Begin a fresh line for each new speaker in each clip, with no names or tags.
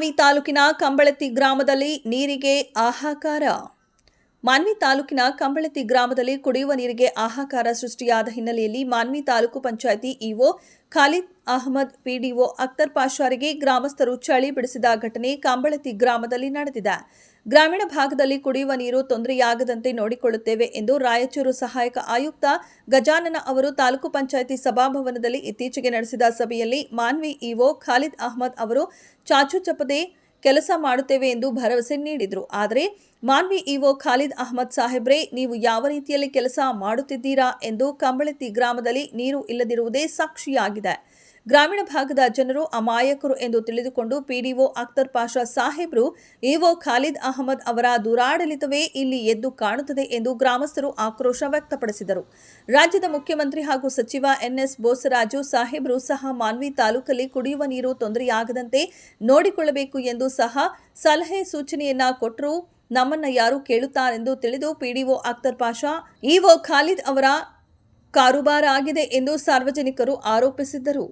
ಮಾನ್ವಿ ತಾಲೂಕಿನ ಕಂಬಳತಿ ಗ್ರಾಮದಲ್ಲಿ ನೀರಿಗೆ ಹಾಹಾಕಾರ. ಮಾನ್ವಿ ತಾಲೂಕಿನ ಕಂಬಳತಿ ಗ್ರಾಮದಲ್ಲಿ ಕುಡಿಯುವ ನೀರಿಗೆ ಹಾಹಾಕಾರ ಸೃಷ್ಟಿಯಾದ ಹಿನ್ನೆಲೆಯಲ್ಲಿ ಮಾನ್ವಿ ತಾಲೂಕು ಪಂಚಾಯಿತಿ ಇಒ ಖಾಲಿದ್ ಅಹಮದ್, ಪಿಡಿಒ ಅಖ್ತರ್ ಪಾಷಾರಿಗೆ ಗ್ರಾಮಸ್ಥರು ಚಳಿ ಬಿಡಿಸಿದ ಘಟನೆ ಕಂಬಳತಿ ಗ್ರಾಮದಲ್ಲಿ ನಡೆದಿದೆ. ಗ್ರಾಮೀಣ ಭಾಗದಲ್ಲಿ ಕುಡಿಯುವ ನೀರು ತೊಂದರೆಯಾಗದಂತೆ ನೋಡಿಕೊಳ್ಳುತ್ತೇವೆ ಎಂದು ರಾಯಚೂರು ಸಹಾಯಕ ಆಯುಕ್ತ ಗಜಾನನ ಅವರು ತಾಲೂಕು ಪಂಚಾಯಿತಿ ಸಭಾಭವನದಲ್ಲಿ ಇತ್ತೀಚೆಗೆ ನಡೆಸಿದ ಸಭೆಯಲ್ಲಿ ಮಾನ್ವಿ ಇಒ ಖಾಲಿದ್ ಅಹಮದ್ ಅವರು ಚಾಚು ಚಪ್ಪದೆ ಕೆಲಸ ಮಾಡುತ್ತೇವೆ ಎಂದು ಭರವಸೆ ನೀಡಿದರು. ಆದರೆ ಮಾನ್ವಿ ಇಒ ಖಾಲಿದ್ ಅಹಮದ್ ಸಾಹೇಬ್ರೆ, ನೀವು ಯಾವ ರೀತಿಯಲ್ಲಿ ಕೆಲಸ ಮಾಡುತ್ತಿದ್ದೀರಾ ಎಂದು ಕಂಬಳತಿ ಗ್ರಾಮದಲ್ಲಿ ನೀರು ಇಲ್ಲದಿರುವುದೇ ಸಾಕ್ಷಿಯಾಗಿದೆ. ಗ್ರಾಮೀಣ ಭಾಗದ ಜನರು ಅಮಾಯಕರು ಎಂದು ತಿಳಿದುಕೊಂಡು ಪಿಡಿಒ ಅಖ್ತರ್ ಪಾಷಾ ಸಾಹೇಬ್ರು ಇಒ ಖಾಲಿದ್ ಅಹಮದ್ ಅವರ ದುರಾಡಳಿತವೇ ಇಲ್ಲಿ ಎದ್ದು ಕಾಣುತ್ತದೆ ಎಂದು ಗ್ರಾಮಸ್ಥರು ಆಕ್ರೋಶ ವ್ಯಕ್ತಪಡಿಸಿದರು. ರಾಜ್ಯದ ಮುಖ್ಯಮಂತ್ರಿ ಹಾಗೂ ಸಚಿವ ಎನ್ಎಸ್ ಬೋಸರಾಜು ಸಾಹೇಬ್ರು ಸಹ ಮಾನ್ವಿ ತಾಲೂಕಲ್ಲಿ ಕುಡಿಯುವ ನೀರು ತೊಂದರೆಯಾಗದಂತೆ ನೋಡಿಕೊಳ್ಳಬೇಕು ಎಂದು ಸಹ ಸಲಹೆ ಸೂಚನೆಯನ್ನ ಕೊಟ್ಟರು. ನಮ್ಮನ್ನ ಯಾರು ಕೇಳುತ್ತಾರೆಂದು ತಿಳಿದು ಪಿಡಿಒ ಅಖ್ತರ್ ಪಾಷಾ ಇಒ ಖಾಲಿದ್ ಅವರ ಕಾರುಬಾರ್ ಆಗಿದೆ ಎಂದು ಸಾರ್ವಜನಿಕರು ಆರೋಪಿಸಿದ್ದರು.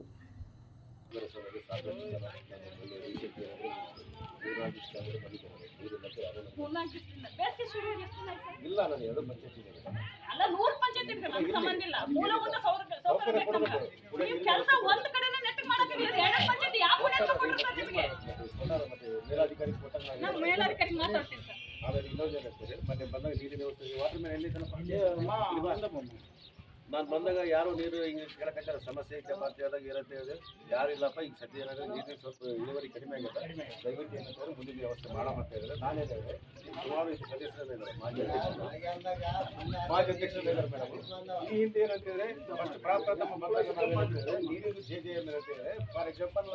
ನಾನು ಬಂದಾಗ ಯಾರು ನೀರು ಹಿಂಗೆ ಕೇಳಕತ್ತಾರ, ಸಮಸ್ಯೆ ಚಪಾತಿ ಆದಾಗ ಇರುತ್ತೆ, ಯಾರಿಲ್ಲಪ್ಪ ಈಗ ಸದ್ಯ ಏನಾದ್ರೆ ನೀರಿನ ಸ್ವಲ್ಪ ಇಳುವರಿ ಕಡಿಮೆ ಆಗುತ್ತೆ, ದಯವಿಟ್ಟು ಏನಂತಾರೆ ಮುಂದಿನ ವ್ಯವಸ್ಥೆ ಮಾಡೋಣ ಅಂತ ಹೇಳಿದ್ರೆ ನಾನೇ ಹೇಳಿದೆ. ಸುಮಾರು ಸದಸ್ಯರಿದ್ದಾರೆ, ಮಾಜಿ ಅಧ್ಯಕ್ಷರು ಇದ್ದಾರೆ ಮೇಡಮ್. ಈ ಹಿಂದೆ ಏನಂತಂದ್ರೆ ಫಸ್ಟ್ ಪ್ರಾಪ್ರಥಮ ಬಂದಾಗ ನಾವು ಏನಂತಂದ್ರೆ ನೀರಿನ JJM ಏನಂತಂದ್ರೆ, ಫಾರ್ ಎಕ್ಸಾಂಪಲ್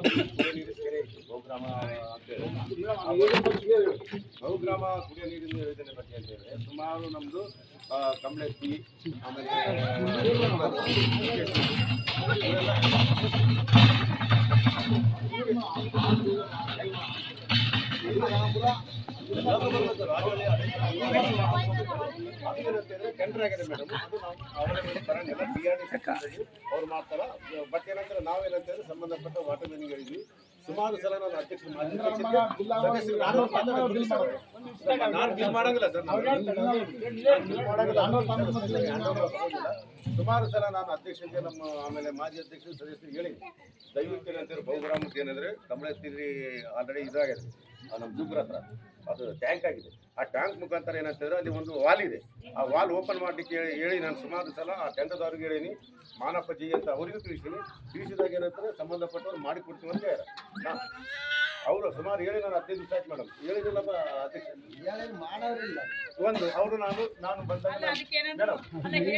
ನೀರಿನ ಕೆರೆ ಇತ್ತು ಬಹುಗ್ರಾಮ ಅಂತೇಳಿ, ಬಹುಗ್ರಾಮ ಕುಡಿಯೋ ನೀರಿನ ಯೋಜನೆ ಬಗ್ಗೆ ಅಂತ ಹೇಳಿದ್ರೆ ಸುಮಾರು ನಮ್ಮದು ಕಂಬಳತಿ ಆಮೇಲೆ ಟೆಂಡರ್ ಆಗಿದೆ ಮೇಡಮ್. ಅದು ನಾವು ಅವ್ರು ಮಾಡ್ತಾರ. ಬಟ್ ಏನಂತಾರೆ ನಾವೇನಂತಂದ್ರೆ ಸಂಬಂಧಪಟ್ಟ ವಾಟರ್ ಮ್ಯಾನಿಗೆ ಹೇಳಿದ್ವಿ. ಸುಮಾರು ಸಲ ನಾನು ಅಧ್ಯಕ್ಷರು ನಾನು ಬಿಲ್ ಮಾಡಂಗಿಲ್ಲ ಸರ್, ಸುಮಾರು ಸಲ ನಾನು ಅಧ್ಯಕ್ಷರಿಗೆ ನಮ್ಮ ಆಮೇಲೆ ಮಾಜಿ ಅಧ್ಯಕ್ಷರು ಸದಸ್ಯರಿಗೆ ಹೇಳಿ ದಯವಿಟ್ಟು ಏನಂತಾರೆ ಬಹುಗ್ರಾಮಕ್ಕೆ ಏನಂದ್ರೆ ಕಂಬಳತಿ ಆಲ್ರೆಡಿ ಇದಾಗಿದೆ ನಮ್ಮ ಜೂಬ್ರ ಹತ್ರ, ಅದು ಟ್ಯಾಂಕ್ ಆಗಿದೆ. ಆ ಟ್ಯಾಂಕ್ ಮುಖಾಂತರ ಏನಂತಂದ್ರೆ ಅಲ್ಲಿ ಒಂದು ವಾಲ್ ಇದೆ, ಆ ವಾಲ್ ಓಪನ್ ಮಾಡಲಿಕ್ಕೆ ಹೇಳಿ ನಾನು ಸುಮಾರು ಸಲ ಆ ಟೆಂಡರ್ದವ್ರಿಗೆ ಹೇಳೀನಿ, ಮಾನಪ್ಪ ಜಿ ಅಂತ ಅವರಿಗೂ ತಿಳಿಸಿದಾಗ ಏನಂತಾರೆ ಸಂಬಂಧಪಟ್ಟವ್ರು ಮಾಡಿಕೊಡ್ತೀವಿ ಅಂತ ಹೇಳ. ಅವರು ಸುಮಾರು ಹೇಳಿ ನಾನು 15 ದಿವಸ ಆಯ್ತು ಮೇಡಮ್, ಹೇಳಿದಿಲ್ಲಪ್ಪ ಅಧ್ಯಕ್ಷ ಒಂದು ಅವರು ನಾನು ಬಂದಾಗ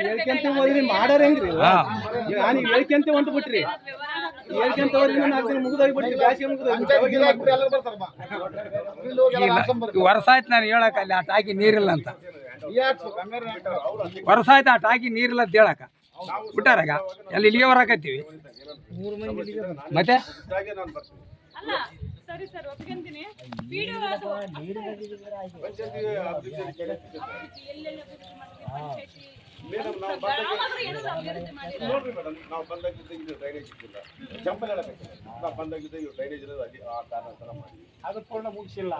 ಹೇಳ್ಕೊಂತ ಹೋದ್ರಿ ಮಾಡಾರ ಹೆಂಗ್ರಿ ನಾನು ಹೇಳ್ಕೊಂತ ಹೊಂಟು ಬಿಟ್ರಿ, ಹೇಳ್ಕೊಂತ ಹೋದ್ರಿ ಮುಗಿದೋಗ್ಬಿಟ್ರಿ, ಬ್ಯಾಸಿಗೆ
ವರ್ಷ ಆಯ್ತು ನಾನು ಹೇಳಕ್ ಅಲ್ಲಿ ಆ ಟಾಕಿ ನೀರಿಲ್ಲ ಅಂತ, ವರ್ಷ ಆಯ್ತು ಆ ಟಾಕಿ ನೀರಿಲ್ಲ ಅಂತ ಹೇಳಕ ಬಿಟ್ಟಾರಾಗ ಅಲ್ಲಿ ಇಲ್ಲಿಗೆ ಹೊರಕತ್ತೀವಿ ಮತ್ತೆ
ಸರಿ ಸರ್ ಒಪ್ಕೊಂತೀನಿ.
ಮೇಡಮ್ ನಾವು ನೋಡ್ರಿ ಮೇಡಮ್, ನಾವು ಬಂದಾಗಿದ್ದ ಇದು ಡ್ರೈನೇಜ್ ಇದ್ದಿಲ್ಲ, ಚಂಪಲ್ ಹೇಳಬೇಕಿಲ್ಲ, ನಾವು ಬಂದಾಗಿದ್ದ ಇವು ಡ್ರೈನೇಜ್ ಇರೋದು ಅಲ್ಲಿ ಆ ಕಾರಣ ಥರ ಮಾಡಿ
ಅದು ಪೂರ್ಣ ಮುಗಿಸಿಲ್ಲ.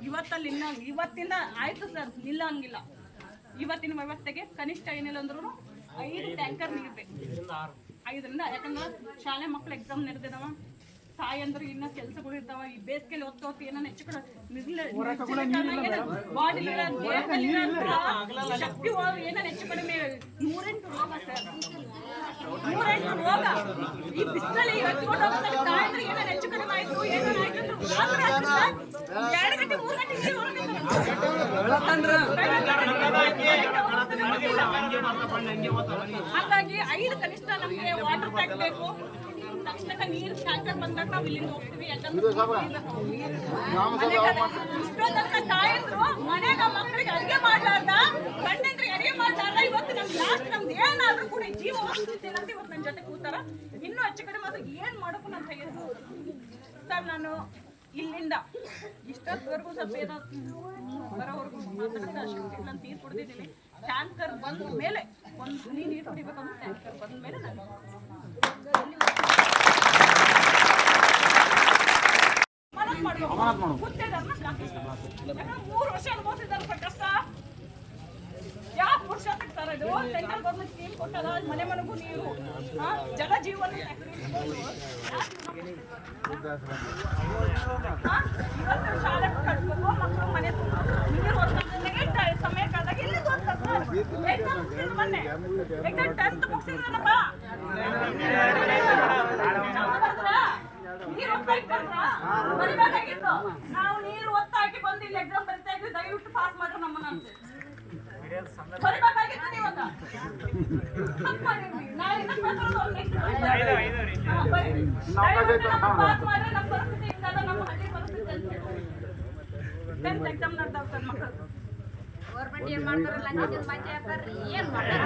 ಇವತ್ತಲ್ಲಿ ಇವತ್ತಿಂದ ಆಯ್ತು ಸರ್, ನಿಲ್ಲಂಗಿಲ್ಲ. ಇವತ್ತಿನ ವ್ಯವಸ್ಥೆಗೆ ಕನಿಷ್ಠ ಏನಿಲ್ಲ ಅಂದ್ರೂ 5 ಟ್ಯಾಂಕರ್ ನೀರು ಬೇಕು, 5ರಿಂದ. ಯಾಕಂದ್ರೆ ಶಾಲೆ ಮಕ್ಳು ಎಕ್ಸಾಮ್ ನಡೆದಿದಾವ, ತಾಯಂದ್ರು ಇನ್ನೂ ಕೆಲಸಗಳು ಇರ್ತಾವ. ಈ ಬೇಸಿಗೆಲಿ ಹೊತ್ತು ಏನೋ ಹೆಚ್ಚು ಕಡೆ ಬಾಡಿ ಶಕ್ತಿ ಏನೋ ಹೆಚ್ಚು ಕಡಿಮೆ 108 ರೋಗ ಸರ್, 108 ರೋಗ. ಈ ಬಿಸಿಲಲ್ಲಿ ತಾಯಂದ್ರೆ ಏನೋ ಹೆಚ್ಚು ಕಡಿಮೆ ಆಯ್ತು, ಏನೋ ಆಯ್ತು 2 ಗಂಟೆ 3 ಗಂಟೆ ಹಾಗಾಗಿ 5 ಕನಿಷ್ಠ ನಮಗೆ ವಾಟರ್ ಟ್ಯಾಂಕ್ ಬೇಕು. ತಕ್ಷಣ ನೀರು ಟ್ಯಾಂಕರ್ ಬಂದಾಗ ನಾವು ಇಲ್ಲಿಂದ ಹೋಗ್ತೀವಿ. ಯಾಕಂದ್ರೆ ತಾಯಂದ್ರು ಮನೆಯಾಗ ಮಕ್ಕಳಿಗೆ ಅಡುಗೆ ಮಾಡ್ಲಾರ್ದ ಗಂಡಂದ್ರೆ ಮಾಡ್ತಾರಲ್ಲ ಇವತ್ತು ನಮ್ಗೆ ಲಾಸ್ಟ್ ನಮ್ದು ಏನಾದ್ರೂ ಕೂಡ ಜೀವ ಹೋಗ್ತಿಲ್ಲ ಅಂತ ಇವತ್ತು ನನ್ನ ಜೊತೆ ಕೂತಾರ. ಇನ್ನೂ ಹೆಚ್ಚು ಕಡೆ ಮಾತ್ರ ಏನ್ ಮಾಡೋಕ್ಕೂ ನನ್ನ ಕೈಯಲ್ಲಿ ಸರ್. ನಾನು ಇಲ್ಲಿಂದ ಇಷ್ಟೊತ್ತವರೆಗೂ ಸ್ವಲ್ಪ ಏನೋ ಬರೋವರೆಗೂ ಮಾತಾಡೋದು ಅಷ್ಟು ನಾನು ನೀರು ಕುಡ್ದಿದ್ದೀನಿ. ಟ್ಯಾಂಕರ್ ಬಂದ ಮೇಲೆ ಒಂದು ನೀರು ಕುಡಿಬೇಕಂದ್ರೆ ಟ್ಯಾಂಕರ್ ಬಂದ ಮೇಲೆ ನಾನು ಗುತ್ತೇದಾರನ ಯಾಕಂದ್ರೆ 3 ವರ್ಷ ಅನುಭವಿಸಿದಾರೆ ಸರ್ ಕಷ್ಟ. ಯಾವ ಪುರುಷಾರ್ಥಕ್ಕೆ ಸರ್ ಇದು ಸೆಂಟ್ರಲ್ ಗೌರ್ಮೆಂಟ್ ಸ್ಕೀಮ್ ಕೊಟ್ಟದ ಮನೆ ಮನೆಗೂ ನೀರು ಜಲ ಜೀವನ ಇವತ್ತು ಶಾಲೆ ಕಳಿಸ್ಬೇಕು ಮಕ್ಕಳು ಮನೆ ನೀರು ಓದ್ಕೊಂಡ್ರೆ ಸಮಯ ಕಾದಾಗ ಎಲ್ಲಿ ಓದ್ತಾರೆ ಸರ್. ಎಕ್ಸಾಮ್ ಮುಗಿಸಿದ್ರು ಮೊನ್ನೆ ಎಕ್ಸಾಮ್ 10th ಮುಗಿಸಿದ್ರಲ್ಲಪ್ಪ ನೀರು ಒತ್ತಾಗಿ ಬರಿಬೇಕಾಗಿತ್ತು. ನಾವು ನೀರು ಒತ್ತಾಗಿ ಬಂದು ಇಲ್ಲಿ ಎಕ್ಸಾಮ್ ಬರಿತಾ ಇದ್ವಿ. ದಯವಿಟ್ಟು ಪಾಸ್ ಮಾಡ್ರಿ ನಮ್ಮನ್ನ ಅಂತ ಬರಿಬೇಕಾಗಿತ್ತು. ನೀವಾಗ ತಪ್ಪು ಮಾಡಿದ್ವಿ. ನಾಳೆ ದಯವಿಟ್ಟು ನಮ್ಮ ಪಾಸ್ ಮಾಡ್ರಿ. ನಮ್ಮ ಪರಿಸ್ಥಿತಿ ಹಿಂಗದ, ನಮ್ಮ ಹಳ್ಳಿ ಪರಿಸ್ಥಿತಿ ಅಂತ 10th ಎಕ್ಸಾಮ್ ನಡೆದಾವ ಸರ್ ಮಕ್ಕಳು.
ಗೌರ್ಮೆಂಟ್ ಏನ್ ಮಾಡ್ತಾರಲ್ಲ ಏನ್ ಮಾಡ್ತಾರೆ